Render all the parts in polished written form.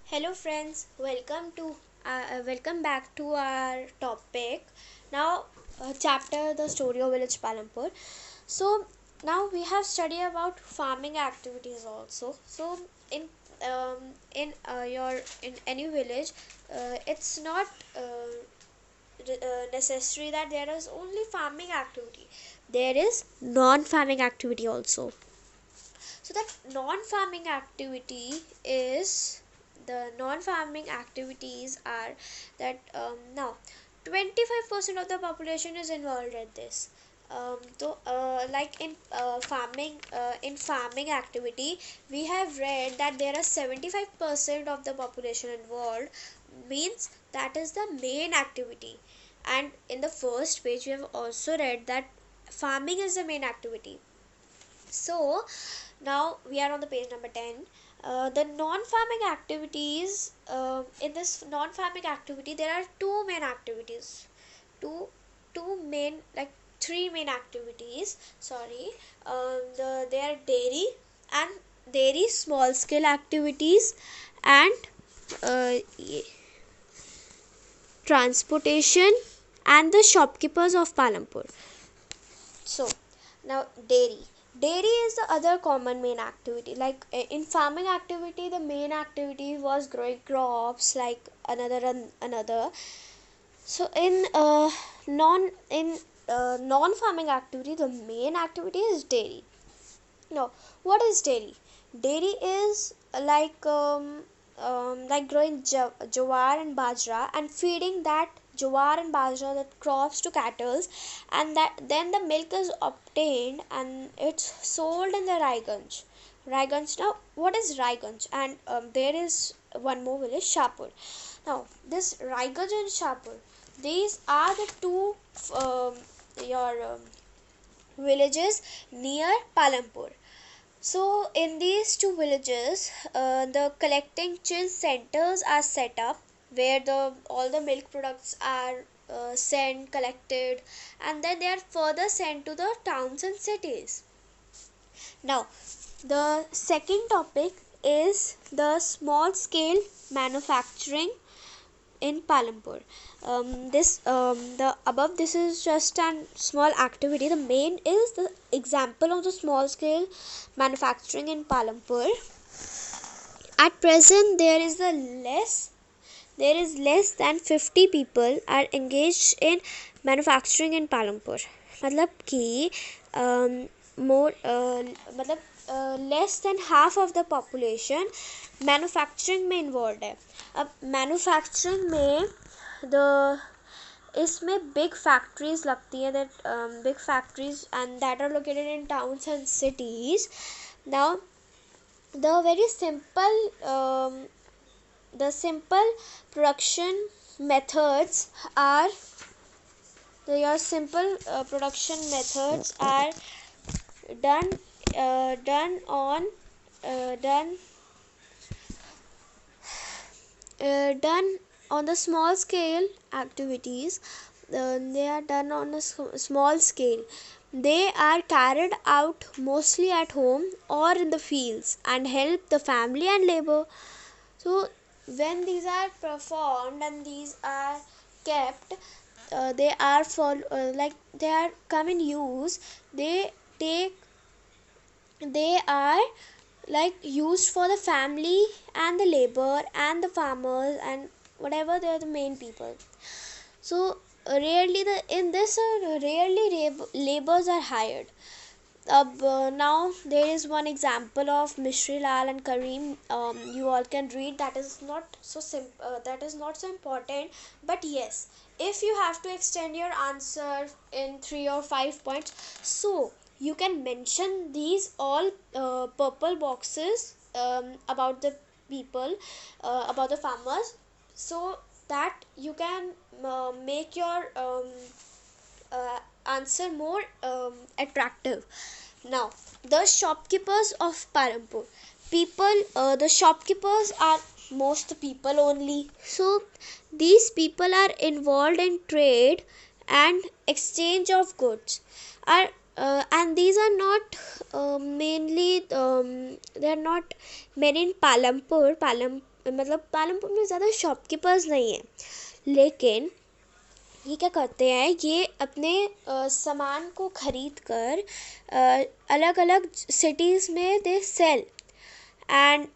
Hello friends, welcome back to our topic. Now, chapter the story of village Palampur. So now we have studied about farming activities also. So in um, in any village, it's not necessary that there is only farming activity. There is non-farming activity also. So that non-farming activity is the non-farming activities are that now 25% of the population is involved in this. Like in farming activity, we have read that there are 75% of the population involved, means that is the main activity. And in the first page, we have also read that farming is the main activity. So now we are on the page number 10. The non-farming activities, in this non-farming activity there are two two main, like three main activities, sorry. They are dairy small scale activities, and transportation, and the shopkeepers of Palampur. So now dairy is the other common main activity. Like in farming activity, the main activity was growing crops like another. So in non farming activity, the main activity is dairy. Now, what is dairy? Dairy is like growing jawar and bajra and feeding that jawar and bajra, that crops, to cattle, and that then the milk is obtained and it's sold in the Raiganj. Raiganj. Now, what is Raiganj? And there is one more village, Shapur. Now, this Raiganj and Shapur, these are the two your villages near Palampur. So, in these two villages, the collecting chill centers are set up where the all the milk products are sent, collected, and then they are further sent to the towns and cities. Now, the second topic is the small scale manufacturing in Palampur. The above, this is just a small activity. The main is the example of the small scale manufacturing in Palampur. At present, there is less than 50 people are engaged in manufacturing in Palampur. मतलब कि more less than half of the population manufacturing में involve है. अब manufacturing में the इसमें big factories लगती हैं, that big factories and that are located in towns and cities. Now the very simple production methods are your simple production methods are done done on done done on the small scale activities. They are done on a small scale. They are carried out mostly at home or in the fields and help the family and labor. So when these are performed and these are kept, they are for like they are come in use. Take they are like used for the family and the labor and the farmers and whatever, they are the main people. So rarely the in this rarely labors are hired. Now there is one example of Mishri Lal and Kareem. You all can read. That is not so that is not so important. But yes, if you have to extend your answer in 3 or 5 points, so you can mention these all purple boxes about the people, about the farmers, so that you can make your answer more attractive. Now, the shopkeepers of Palampur. The shopkeepers are most people only. So, these people are involved in trade and exchange of goods. And these are not mainly, they are not many in Palampur. मतलब पालमपुर में ज़्यादा shopkeepers नहीं है, लेकिन ये क्या करते हैं, ये अपने सामान को खरीद कर अलग अलग सिटीज़ में they sell, and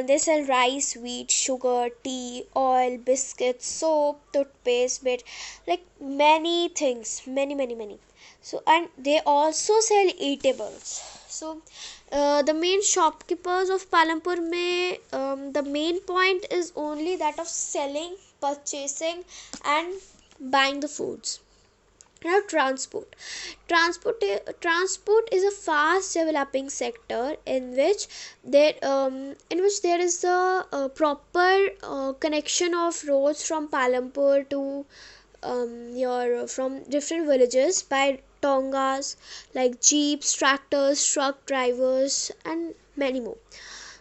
they sell rice, wheat, sugar, tea, oil, biscuits, soap, toothpaste, bit, like many things, many. So and they also sell eatables. So the main shopkeepers of Palampur may the main point is only that of selling, purchasing and buying the foods. Now transport is a fast developing sector in which there is a proper connection of roads from Palampur to your from different villages by tongas like jeeps, tractors, truck drivers and many more.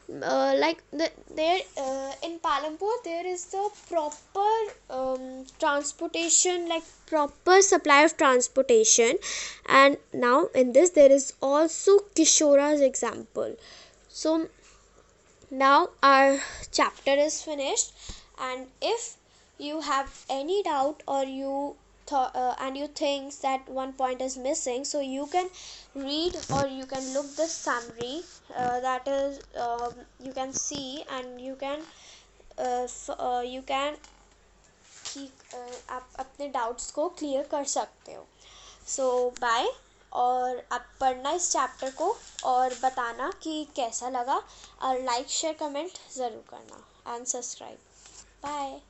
There in Palampur there is the proper transportation, like proper supply of transportation. And now in this there is also Kishora's example. So now our chapter is finished, and if you have any doubt or you and you think that one point is missing, so you can read or you can look the summary, that is you can see, and you can आप अपने doubts को clear कर सकते हो. सो bye. और आप पढ़ना इस चैप्टर को और बताना कि कैसा लगा, और लाइक शेयर कमेंट ज़रूर करना एंड सब्सक्राइब. बाय.